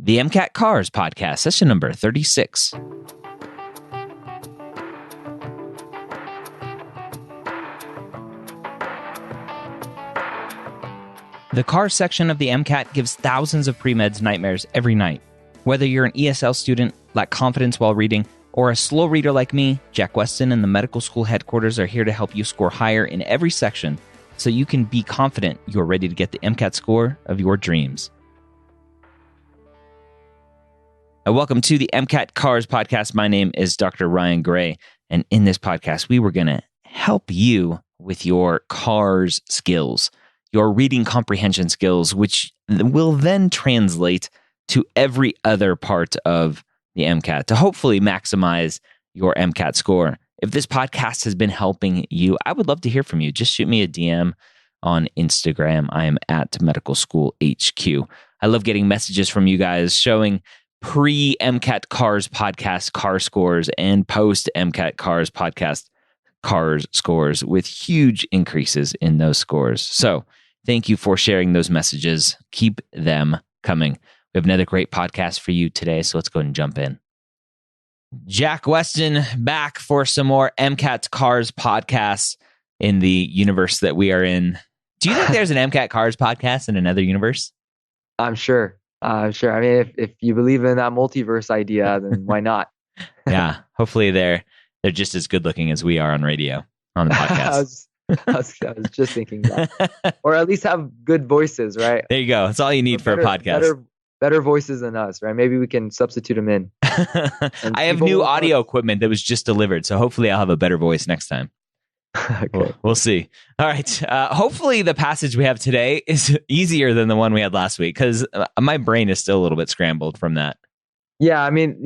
the MCAT Cars podcast, session number 36. The Cars section of the MCAT gives thousands of pre-meds nightmares every night. Whether you're an ESL student, lack confidence while reading, or a slow reader like me, Jack Westin and the medical school headquarters are here to help you score higher in every section so you can be confident you're ready to get the MCAT score of your dreams. Welcome to the MCAT Cars podcast. My name is Dr. Ryan Gray, and in this podcast, we were going to help you with your cars skills, your reading comprehension skills, which will then translate to every other part of the MCAT to hopefully maximize your MCAT score. If this podcast has been helping you, I would love to hear from you. Just shoot me a DM on Instagram. I am at Medical School HQ. I love getting messages from you guys showing pre-MCAT Cars podcast car scores and post-MCAT Cars podcast cars scores with huge increases in those scores. So thank you for sharing those messages. Keep them coming. We have another great podcast for you today, so let's go ahead and jump in. Jack Westin back for some more MCAT Cars podcasts in the universe that we are in. Do you think there's an MCAT Cars podcast in another universe? I'm sure. Sure. I mean, if you believe in that multiverse idea, then why not? Yeah. Hopefully they're just as good looking as we are on radio, on the podcast. I was just thinking that. Or at least have good voices, right? There you go. That's all you need for a podcast. Better voices than us, right? Maybe we can substitute them in. I have new audio equipment that was just delivered, so hopefully I'll have a better voice next time. Okay. We'll see. All right. Hopefully the passage we have today is easier than the one we had last week, because my brain is still a little bit scrambled from that. Yeah, I mean,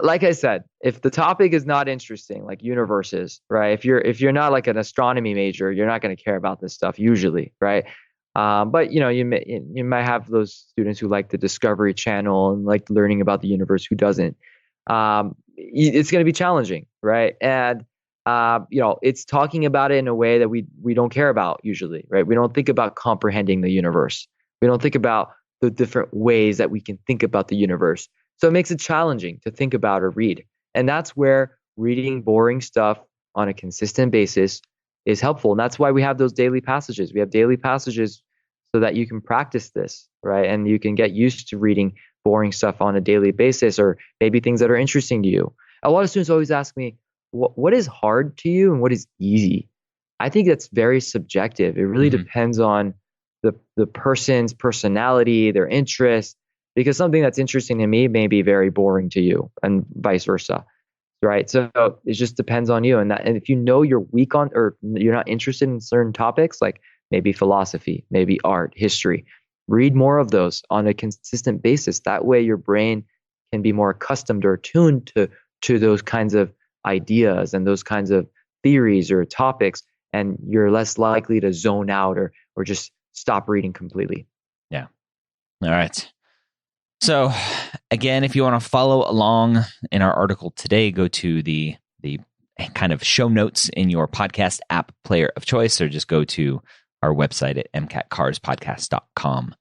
like I said, if the topic is not interesting, like universes, right? If you're not like an astronomy major, you're not going to care about this stuff usually, right? But you might have those students who like the Discovery Channel and like learning about the universe who doesn't. It's going to be challenging, right? And it's talking about it in a way that we don't care about usually, right? We don't think about comprehending the universe. We don't think about the different ways that we can think about the universe. So it makes it challenging to think about or read. And that's where reading boring stuff on a consistent basis is helpful. And that's why we have those daily passages. We have daily passages so that you can practice this, right? And you can get used to reading boring stuff on a daily basis, or maybe things that are interesting to you. A lot of students always ask me, what is hard to you and what is easy? I think that's very subjective. It really depends on the person's personality, their interest, because something that's interesting to me may be very boring to you and vice versa. Right. So it just depends on you. And if you know you're weak on, or you're not interested in certain topics, like maybe philosophy, maybe art, history, read more of those on a consistent basis. That way your brain can be more accustomed or tuned to those kinds of ideas and those kinds of theories or topics. And you're less likely to zone out or just stop reading completely. Yeah. All right. So again, if you want to follow along in our article today, go to the kind of show notes in your podcast app player of choice, or just go to our website at mcatcarspodcast.com.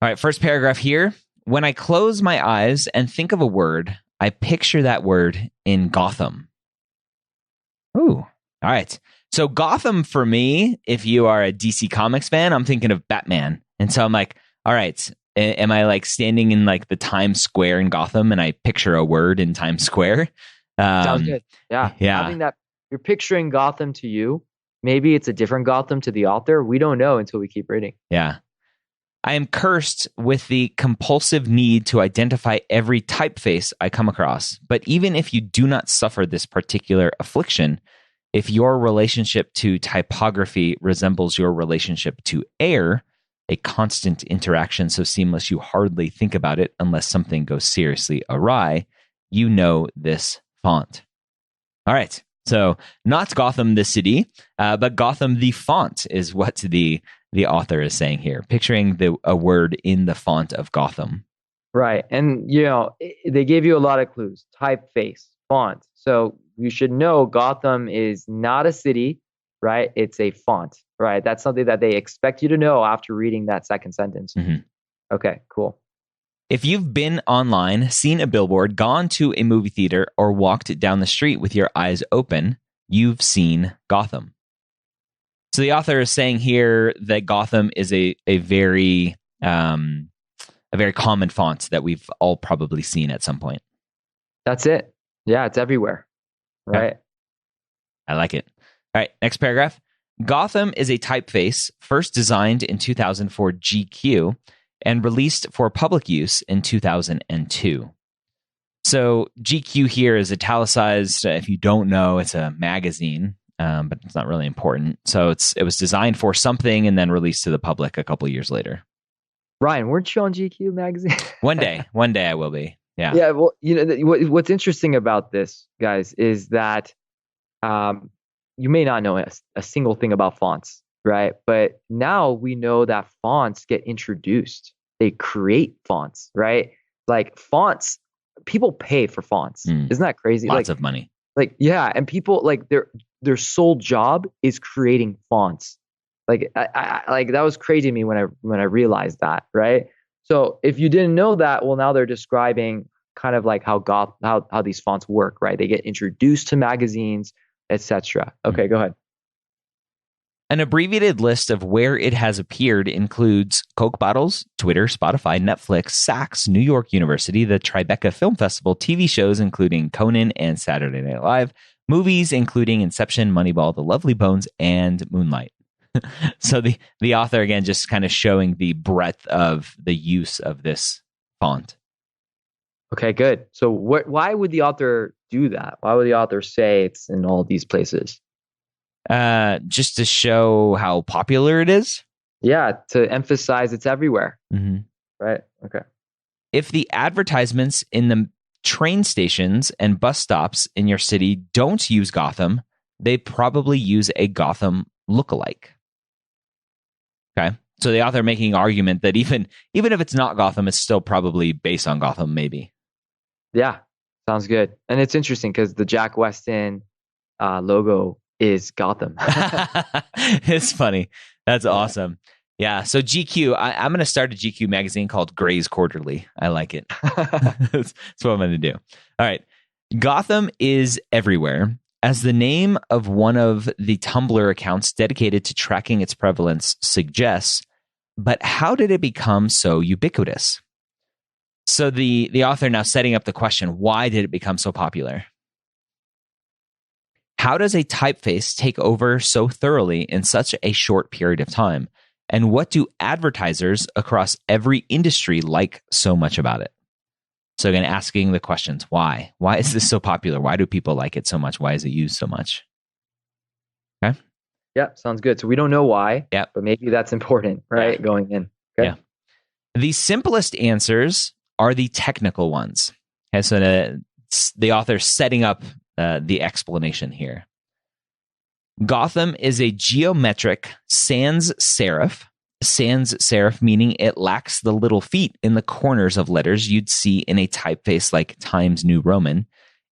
All right, first paragraph here. When I close my eyes and think of a word, I picture that word in Gotham. Ooh, all right. So Gotham for me, if you are a DC Comics fan, I'm thinking of Batman. And so I'm like, all right, am I like standing in like the Times Square in Gotham and I picture a word in Times Square? Sounds good. Yeah. Having that you're picturing Gotham to you. Maybe it's a different Gotham to the author. We don't know until we keep reading. Yeah. I am cursed with the compulsive need to identify every typeface I come across. But even if you do not suffer this particular affliction, if your relationship to typography resembles your relationship to air, a constant interaction so seamless you hardly think about it unless something goes seriously awry, you know this font. All right. So not Gotham the city, but Gotham the font is what the author is saying here, picturing a word in the font of Gotham. Right. And, they gave you a lot of clues. Typeface, font. So you should know Gotham is not a city, right? It's a font, right? That's something that they expect you to know after reading that second sentence. Mm-hmm. Okay, cool. If you've been online, seen a billboard, gone to a movie theater, or walked down the street with your eyes open, you've seen Gotham. So the author is saying here that Gotham is a very common font that we've all probably seen at some point. That's it. Yeah, it's everywhere. Right. Okay. I like it. All right, next paragraph. Gotham is a typeface first designed in 2000 for GQ and released for public use in 2002. So GQ here is italicized. If you don't know, it's a magazine, but it's not really important. So it was designed for something and then released to the public a couple years later. Ryan, weren't you on GQ magazine? One day I will be. Yeah. Yeah. Well, what's interesting about this, guys, is that you may not know a single thing about fonts, right? But now we know that fonts get introduced. They create fonts, right? Like fonts, people pay for fonts. Isn't that crazy? Lots of money. Yeah, and people their sole job is creating fonts. I that was crazy to me when I realized that, right? So if you didn't know that, well, now they're describing kind of like how these fonts work, right? They get introduced to magazines, etc. Okay, go ahead. An abbreviated list of where it has appeared includes Coke bottles, Twitter, Spotify, Netflix, Saks, New York University, the Tribeca Film Festival, TV shows including Conan and Saturday Night Live, movies including Inception, Moneyball, The Lovely Bones, and Moonlight. So the author, again, just kind of showing the breadth of the use of this font. Okay, good. So why would the author do that? Why would the author say it's in all these places? Just to show how popular it is. Yeah, to emphasize it's everywhere. Mm-hmm. Right? Okay. If the advertisements in the train stations and bus stops in your city don't use Gotham, they probably use a Gotham lookalike. Okay. So the author making an argument that even if it's not Gotham, it's still probably based on Gotham, maybe. Yeah, sounds good. And it's interesting because the Jack Westin logo is Gotham. It's funny. That's awesome. Yeah. So GQ, I'm going to start a GQ magazine called Gray's Quarterly. I like it. That's what I'm going to do. All right. Gotham is everywhere. As the name of one of the Tumblr accounts dedicated to tracking its prevalence suggests, but how did it become so ubiquitous? So the author now setting up the question, why did it become so popular? How does a typeface take over so thoroughly in such a short period of time? And what do advertisers across every industry like so much about it? So again, asking the questions, why? Why is this so popular? Why do people like it so much? Why is it used so much? Okay. Yeah, sounds good. So we don't know why, yeah, but maybe that's important, right? Yeah. Going in. Okay? Yeah. The simplest answers are the technical ones. Okay, so the author's setting up the explanation here. Gotham is a geometric sans serif meaning it lacks the little feet in the corners of letters you'd see in a typeface like Times New Roman,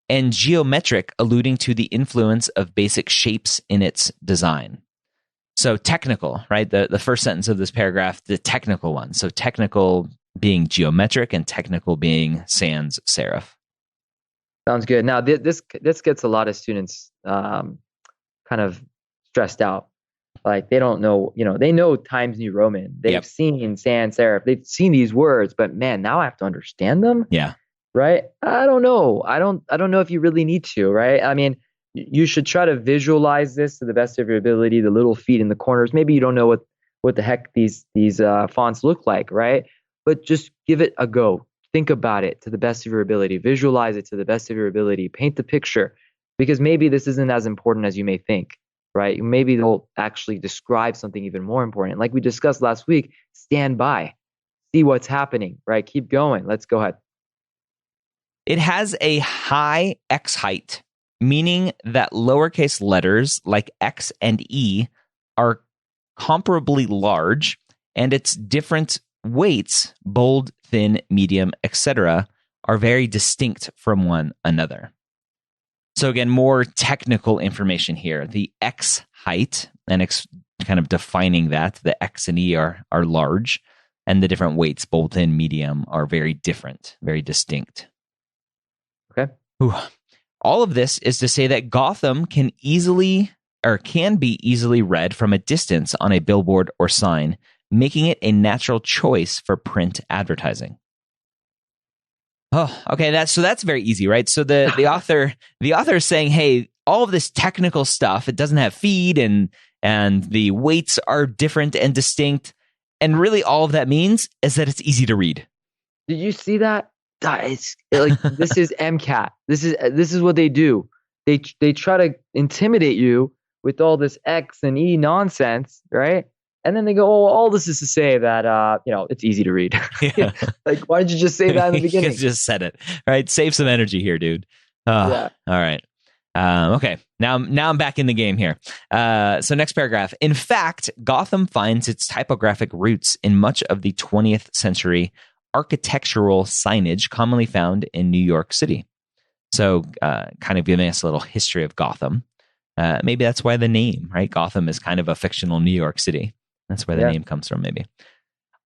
and geometric alluding to the influence of basic shapes in its design. So technical, right? The first sentence of this paragraph, the technical one. So technical being geometric and technical being sans serif. Sounds good. Now this gets a lot of students kind of stressed out. Like they don't know, they know Times New Roman. They've seen sans serif. They've seen these words, but man, now I have to understand them. Yeah. Right. I don't know. I don't know if you really need to, right? I mean, you should try to visualize this to the best of your ability, the little feet in the corners. Maybe you don't know what the heck these fonts look like, right? But just give it a go. Think about it to the best of your ability. Visualize it to the best of your ability. Paint the picture, because maybe this isn't as important as you may think, right? Maybe they'll actually describe something even more important. Like we discussed last week, stand by, see what's happening, right? Keep going. Let's go ahead. It has a high X height, meaning that lowercase letters like X and E are comparably large, and its different weights, bold, thin, medium, etc., are very distinct from one another. So again, more technical information here. The X height, and kind of defining that, the X and E are large. and the different weights, both in medium, are very different, very distinct. Okay. Ooh. All of this is to say that Gotham can be easily read from a distance on a billboard or sign, making it a natural choice for print advertising. Oh, okay. That's very easy, right? So the author is saying, hey, all of this technical stuff, it doesn't have feed and the weights are different and distinct. And really all of that means is that it's easy to read. Did you see that? It's like this is MCAT. This is what they do. They try to intimidate you with all this X and E nonsense, right? And then they go, "Oh, all this is to say that it's easy to read." Yeah. Like, why did you just say that in the beginning? You just said it, right? Save some energy here, dude. Oh, yeah. All right. Okay. Now I'm back in the game here. So next paragraph. In fact, Gotham finds its typographic roots in much of the 20th century architectural signage commonly found in New York City. So kind of giving us a little history of Gotham. Maybe that's why the name, right? Gotham is kind of a fictional New York City. That's where the name comes from, maybe.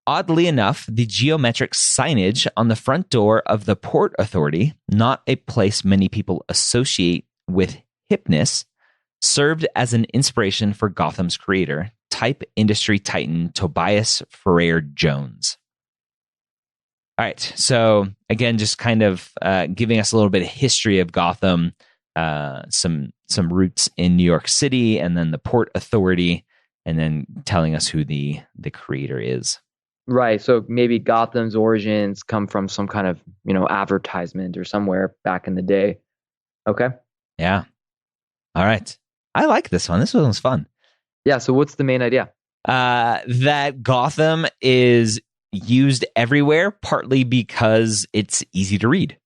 Oddly enough, the geometric signage on the front door of the Port Authority, not a place many people associate with hipness, served as an inspiration for Gotham's creator, type industry titan Tobias Ferrer Jones. All right, so again, just kind of giving us a little bit of history of Gotham, some roots in New York City, and then the Port Authority, and then telling us who the creator is. Right. So maybe Gotham's origins come from some kind of, advertisement or somewhere back in the day. Okay. Yeah. All right. I like this one. This one was fun. Yeah. So what's the main idea? That Gotham is used everywhere, partly because it's easy to read.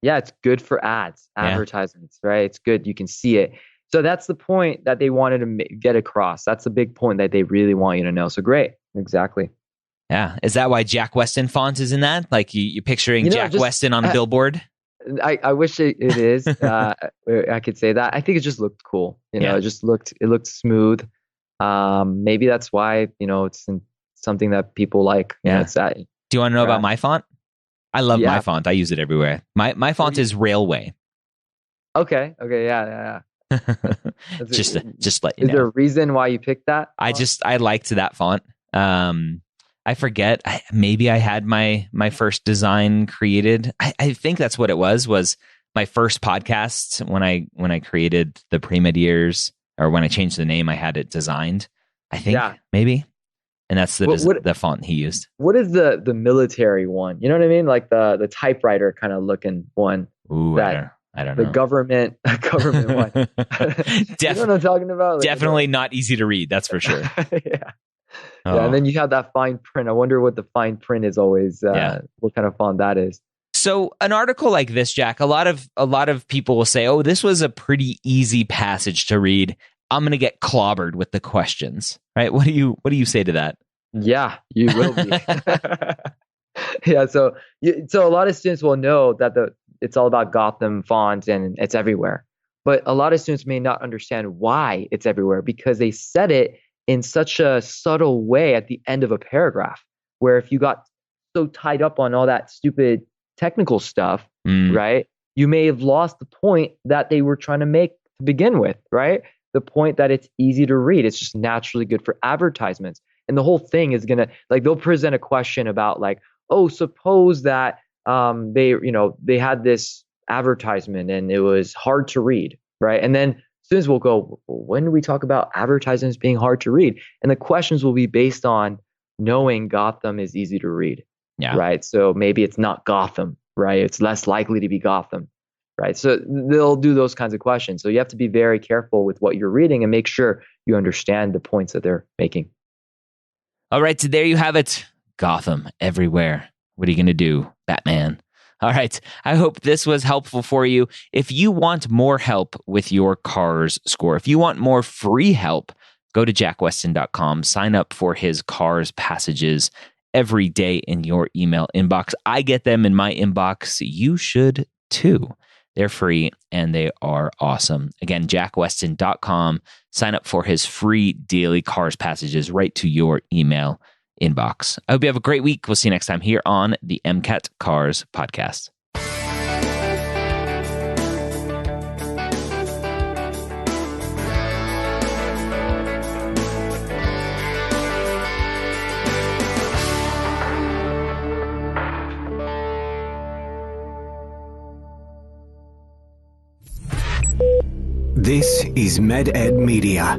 Yeah. It's good for advertisements, right? It's good. You can see it. So that's the point that they wanted to get across. That's the big point that they really want you to know. So great. Exactly. Yeah. Is that why Jack Westin font is in that? Like you're picturing Jack Westin on a billboard? I wish it is. I could say that. I think it just looked cool. It looked smooth. Maybe that's why, it's something that people like. Yeah. It's that. Do you want to know about my font? I love my font. I use it everywhere. My font is Railway. Okay. Yeah. just let you know. Is there a reason why you picked that font? I liked that font. I forget. Maybe I had my first design created. I think that's what it was my first podcast when I created the pre-med years, or when I changed the name, I had it designed. I think maybe, and that's the font he used. What is the military one? You know what I mean? Like the typewriter kind of looking one. Ooh, I don't know. The government one. You know what I'm talking about? Definitely not easy to read. That's for sure. Yeah. Oh. Yeah, and then you have that fine print. I wonder what the fine print is always. What kind of font that is. So an article like this, Jack, a lot of people will say, "Oh, this was a pretty easy passage to read. I'm going to get clobbered with the questions." Right? What do you say to that? Yeah, you will be. Yeah. So a lot of students will know that it's all about Gotham font and it's everywhere, but a lot of students may not understand why it's everywhere because they said it in such a subtle way at the end of a paragraph, where if you got so tied up on all that stupid technical stuff, right, you may have lost the point that they were trying to make to begin with, right? The point that it's easy to read. It's just naturally good for advertisements. And the whole thing is going to, like, they'll present a question about like, oh, suppose that they had this advertisement and it was hard to read, right? And then students will go, when do we talk about advertisements being hard to read? And the questions will be based on knowing Gotham is easy to read, right? So maybe it's not Gotham, right? It's less likely to be Gotham, right? So they'll do those kinds of questions. So you have to be very careful with what you're reading and make sure you understand the points that they're making. All right, so there you have it. Gotham everywhere. What are you going to do, Batman? All right. I hope this was helpful for you. If you want more help with your CARS score, if you want more free help, go to jackwestin.com, sign up for his CARS passages every day in your email inbox. I get them in my inbox. You should too. They're free and they are awesome. Again, jackwestin.com, sign up for his free daily CARS passages right to your email inbox. I hope you have a great week. We'll see you next time here on the MCAT Cars podcast. This is MedEd Media.